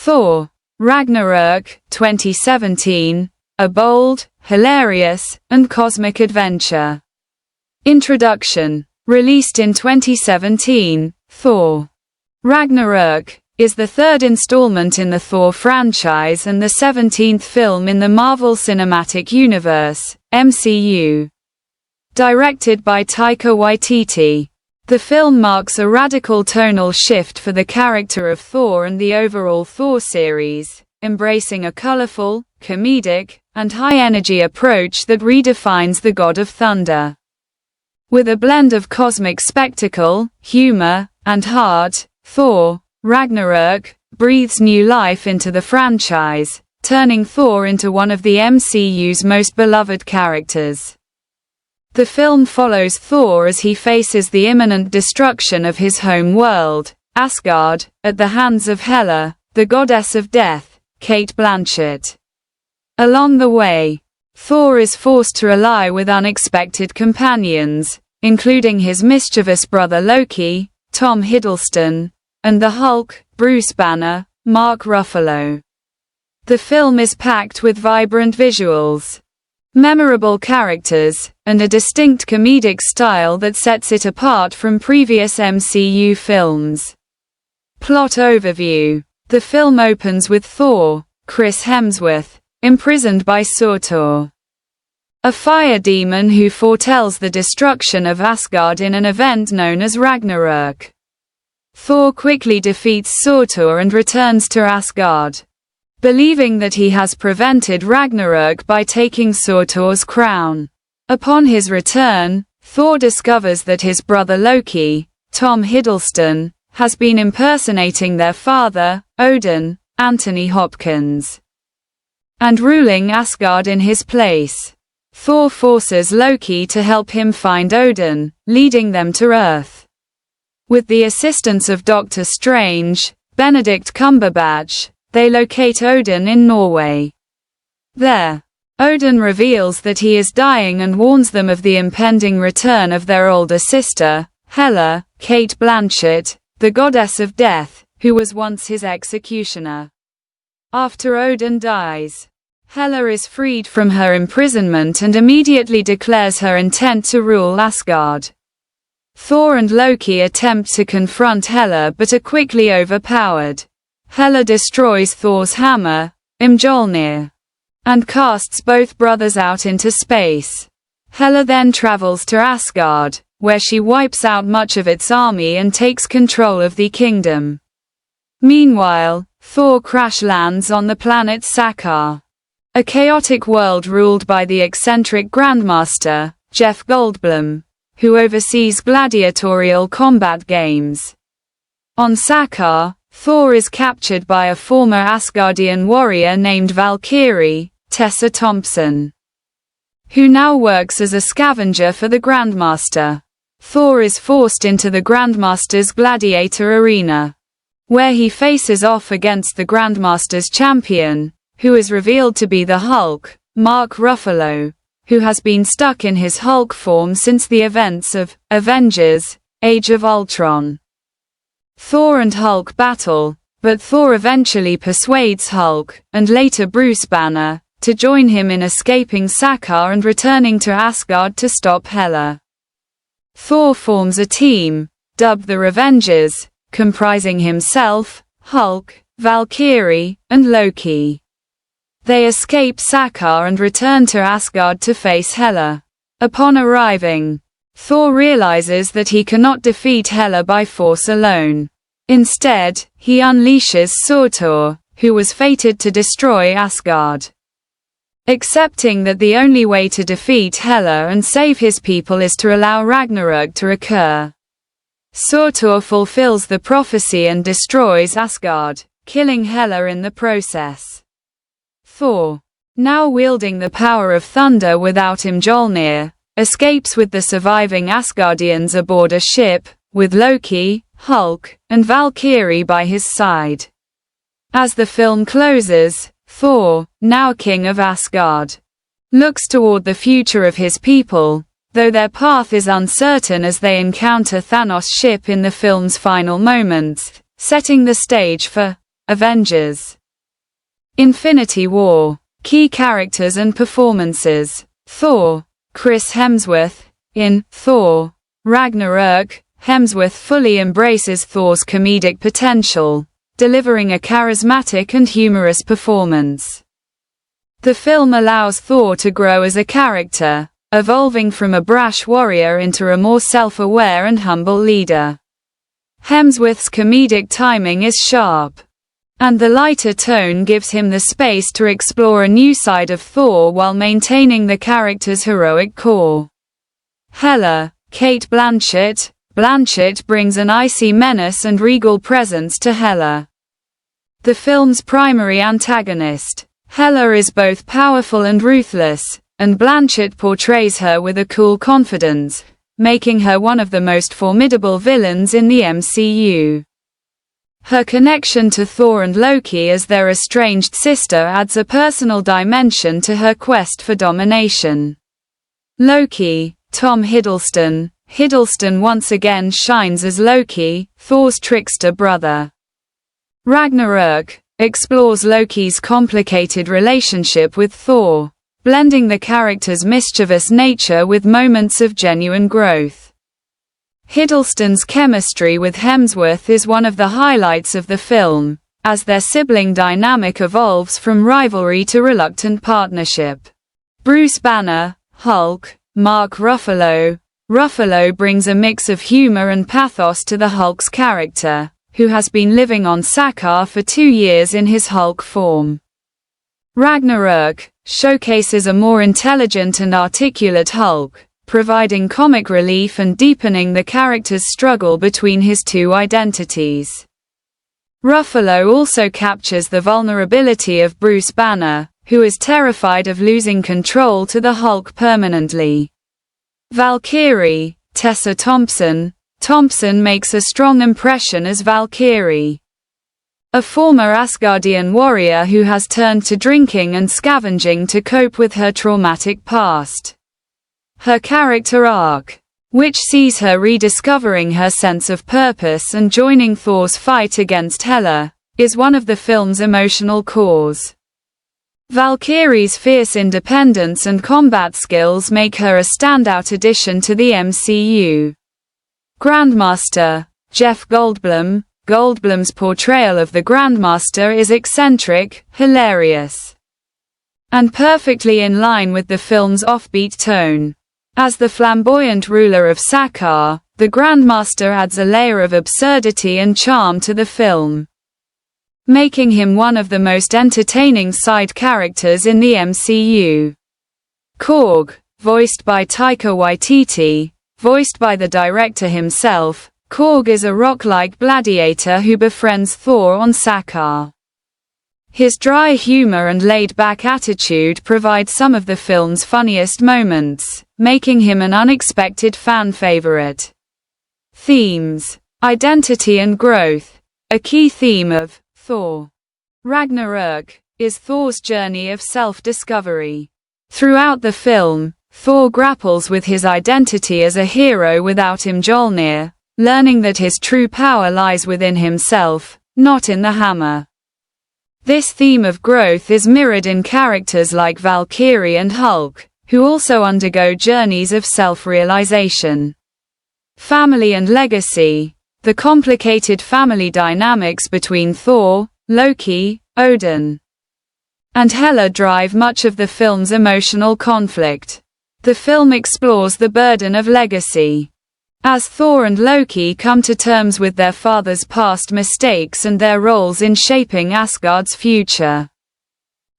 Thor: Ragnarok, 2017, a bold, hilarious, and cosmic adventure. Introduction. Released in 2017, Thor: Ragnarok is the third installment in the Thor franchise and the 17th film in the Marvel Cinematic Universe, MCU. Directed by Taika Waititi, the film marks a radical tonal shift for the character of Thor and the overall Thor series, embracing a colorful, comedic, and high-energy approach that redefines the God of Thunder. With a blend of cosmic spectacle, humor, and heart, Thor: Ragnarok breathes new life into the franchise, turning Thor into one of the MCU's most beloved characters. The film follows Thor as he faces the imminent destruction of his home world, Asgard, at the hands of Hela, the goddess of death, Cate Blanchett. Along the way, Thor is forced to ally with unexpected companions, including his mischievous brother Loki, Tom Hiddleston, and the Hulk, Bruce Banner, Mark Ruffalo. The film is packed with vibrant visuals, memorable characters, and a distinct comedic style that sets it apart from previous MCU films. Plot overview. The film opens with Thor, Chris Hemsworth, imprisoned by Surtur, a fire demon who foretells the destruction of Asgard in an event known as Ragnarok. Thor quickly defeats Surtur and returns to Asgard, believing that he has prevented Ragnarok by taking Surtur's crown. Upon his return, Thor discovers that his brother Loki, Tom Hiddleston, has been impersonating their father, Odin, Anthony Hopkins, and ruling Asgard in his place. Thor forces Loki to help him find Odin, leading them to Earth. With the assistance of Doctor Strange, Benedict Cumberbatch, they locate Odin in Norway. There, Odin reveals that he is dying and warns them of the impending return of their older sister, Hela, Cate Blanchett, the goddess of death, who was once his executioner. After Odin dies, Hela is freed from her imprisonment and immediately declares her intent to rule Asgard. Thor and Loki attempt to confront Hela but are quickly overpowered. Hela destroys Thor's hammer, Mjolnir, and casts both brothers out into space. Hela then travels to Asgard, where she wipes out much of its army and takes control of the kingdom. Meanwhile, Thor crash lands on the planet Sakaar, a chaotic world ruled by the eccentric Grandmaster, Jeff Goldblum, who oversees gladiatorial combat games. On Sakaar, Thor is captured by a former Asgardian warrior named Valkyrie, Tessa Thompson, who now works as a scavenger for the Grandmaster. Thor is forced into the Grandmaster's gladiator arena, where he faces off against the Grandmaster's champion, who is revealed to be the Hulk, Mark Ruffalo, who has been stuck in his Hulk form since the events of Avengers: Age of Ultron. Thor and Hulk battle, but Thor eventually persuades Hulk, and later Bruce Banner, to join him in escaping Sakaar and returning to Asgard to stop Hela. Thor forms a team, dubbed the Revengers, comprising himself, Hulk, Valkyrie, and Loki. They escape Sakaar and return to Asgard to face Hela. Upon arriving, Thor realizes that he cannot defeat Hela by force alone. Instead, he unleashes Surtur, who was fated to destroy Asgard. Accepting that the only way to defeat Hela and save his people is to allow Ragnarok to occur, Surtur fulfills the prophecy and destroys Asgard, killing Hela in the process. Thor, now wielding the power of thunder without Mjolnir, escapes with the surviving Asgardians aboard a ship, with Loki, Hulk, and Valkyrie by his side. As the film closes, Thor, now king of Asgard, looks toward the future of his people, though their path is uncertain as they encounter Thanos' ship in the film's final moments, setting the stage for Avengers. Infinity War. Key characters and performances. Thor. Chris Hemsworth. In Thor. Ragnarok, Hemsworth fully embraces Thor's comedic potential, delivering a charismatic and humorous performance. The film allows Thor to grow as a character, evolving from a brash warrior into a more self-aware and humble leader. Hemsworth's comedic timing is sharp, and the lighter tone gives him the space to explore a new side of Thor while maintaining the character's heroic core. Hela, Cate Blanchett. Blanchett brings an icy menace and regal presence to Hela, the film's primary antagonist. Hela is both powerful and ruthless, and Blanchett portrays her with a cool confidence, making her one of the most formidable villains in the MCU. Her connection to Thor and Loki as their estranged sister adds a personal dimension to her quest for domination. Loki, Tom Hiddleston. Hiddleston once again shines as Loki, Thor's trickster brother. Ragnarok explores Loki's complicated relationship with Thor, blending the character's mischievous nature with moments of genuine growth. Hiddleston's chemistry with Hemsworth is one of the highlights of the film, as their sibling dynamic evolves from rivalry to reluctant partnership. Bruce Banner, Hulk. Mark Ruffalo. Ruffalo brings a mix of humor and pathos to the Hulk's character, who has been living on Sakaar for 2 years in his Hulk form. Ragnarok showcases a more intelligent and articulate Hulk, providing comic relief and deepening the character's struggle between his two identities. Ruffalo also captures the vulnerability of Bruce Banner, who is terrified of losing control to the Hulk permanently. Valkyrie, Tessa Thompson. Thompson makes a strong impression as Valkyrie, a former Asgardian warrior who has turned to drinking and scavenging to cope with her traumatic past. Her character arc, which sees her rediscovering her sense of purpose and joining Thor's fight against Hela, is one of the film's emotional cores. Valkyrie's fierce independence and combat skills make her a standout addition to the MCU. Grandmaster, Jeff Goldblum. Goldblum's portrayal of the Grandmaster is eccentric, hilarious, and perfectly in line with the film's offbeat tone. As the flamboyant ruler of Sakaar, the Grandmaster adds a layer of absurdity and charm to the film, making him one of the most entertaining side characters in the MCU. Korg, voiced by Taika Waititi. Voiced by the director himself, Korg is a rock-like gladiator who befriends Thor on Sakaar. His dry humor and laid-back attitude provide some of the film's funniest moments, making him an unexpected fan favorite. Themes: identity and growth. A key theme of Thor Ragnarok is Thor's journey of self-discovery. Throughout the film, Thor grapples with his identity as a hero without Mjolnir, learning that his true power lies within himself, not in the hammer. This theme of growth is mirrored in characters like Valkyrie and Hulk, who also undergo journeys of self-realization. Family and legacy. The complicated family dynamics between Thor, Loki, Odin, and Hela drive much of the film's emotional conflict. The film explores the burden of legacy, as Thor and Loki come to terms with their father's past mistakes and their roles in shaping Asgard's future.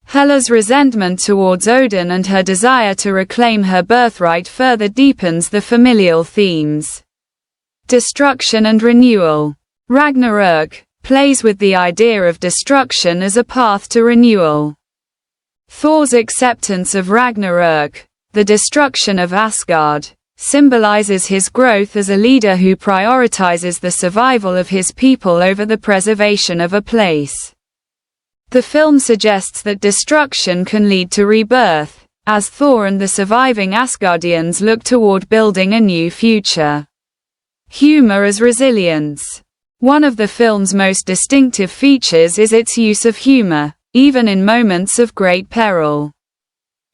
Hela's resentment towards Odin and her desire to reclaim her birthright further deepens the familial themes. Destruction and renewal. Ragnarok plays with the idea of destruction as a path to renewal. Thor's acceptance of Ragnarok, the destruction of Asgard, symbolizes his growth as a leader who prioritizes the survival of his people over the preservation of a place. The film suggests that destruction can lead to rebirth, as Thor and the surviving Asgardians look toward building a new future. Humor as resilience. One of the film's most distinctive features is its use of humor, even in moments of great peril.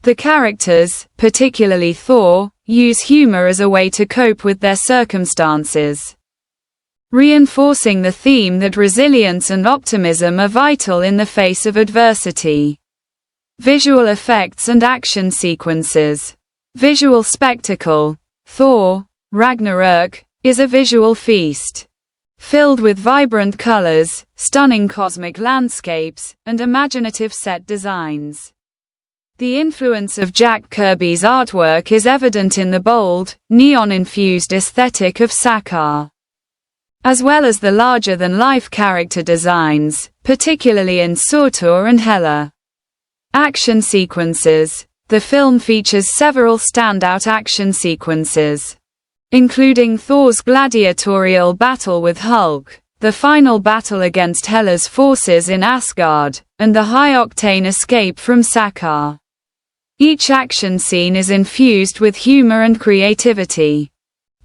The characters, particularly Thor, use humor as a way to cope with their circumstances, reinforcing the theme that resilience and optimism are vital in the face of adversity. Visual effects and action sequences. Visual spectacle. Thor, Ragnarok, is a visual feast, filled with vibrant colors, stunning cosmic landscapes, and imaginative set designs. The influence of Jack Kirby's artwork is evident in the bold, neon-infused aesthetic of Sakaar, as well as the larger-than-life character designs, particularly in Surtur and Hela. Action sequences. The film features several standout action sequences, including Thor's gladiatorial battle with Hulk, the final battle against Hela's forces in Asgard, and the high-octane escape from Sakaar. Each action scene is infused with humor and creativity,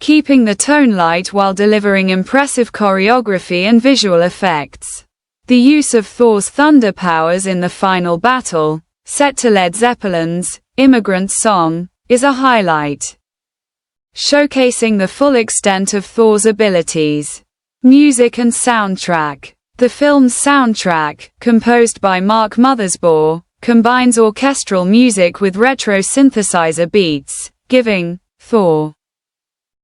keeping the tone light while delivering impressive choreography and visual effects. The use of Thor's thunder powers in the final battle, set to Led Zeppelin's Immigrant Song, is a highlight, showcasing the full extent of Thor's abilities. Music and soundtrack. The film's soundtrack, composed by Mark Mothersbaugh, combines orchestral music with retro synthesizer beats, giving Thor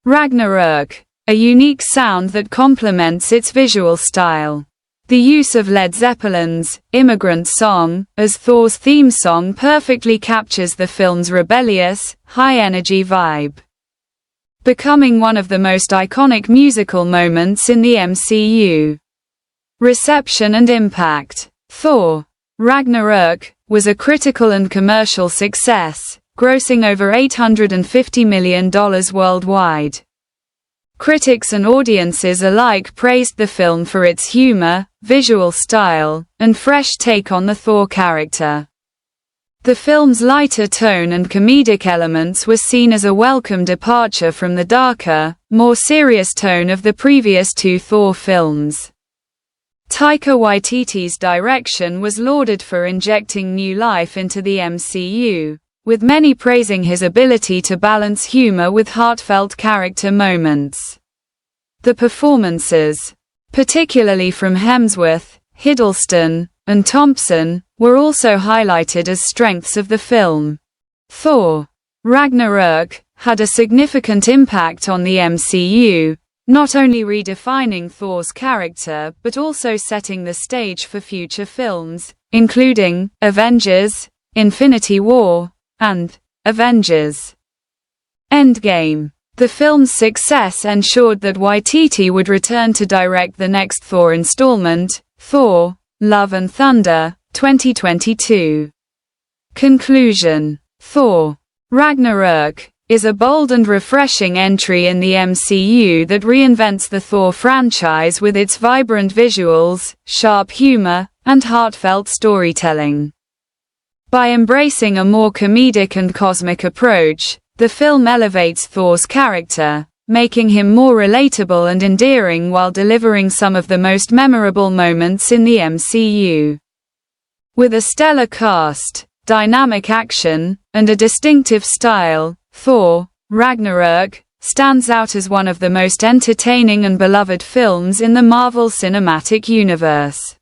Ragnarok a unique sound that complements its visual style. The use of Led Zeppelin's Immigrant Song as Thor's theme song perfectly captures the film's rebellious, high-energy vibe, becoming one of the most iconic musical moments in the MCU. Reception and impact. Thor Ragnarok was a critical and commercial success, grossing over $850 million worldwide. Critics and audiences alike praised the film for its humor, visual style, and fresh take on the Thor character. The film's lighter tone and comedic elements were seen as a welcome departure from the darker, more serious tone of the previous two Thor films. Taika Waititi's direction was lauded for injecting new life into the MCU, with many praising his ability to balance humor with heartfelt character moments. The performances, particularly from Hemsworth, Hiddleston, and Thompson, were also highlighted as strengths of the film. Thor Ragnarok had a significant impact on the MCU, not only redefining Thor's character but also setting the stage for future films, including Avengers, Infinity War, and Avengers Endgame. The film's success ensured that Waititi would return to direct the next Thor installment, Thor: Love and Thunder, 2022. Conclusion. Thor Ragnarok is a bold and refreshing entry in the MCU that reinvents the Thor franchise with its vibrant visuals, sharp humor, and heartfelt storytelling. By embracing a more comedic and cosmic approach, the film elevates Thor's character, making him more relatable and endearing while delivering some of the most memorable moments in the MCU. With a stellar cast, dynamic action, and a distinctive style, Thor Ragnarok stands out as one of the most entertaining and beloved films in the Marvel Cinematic Universe.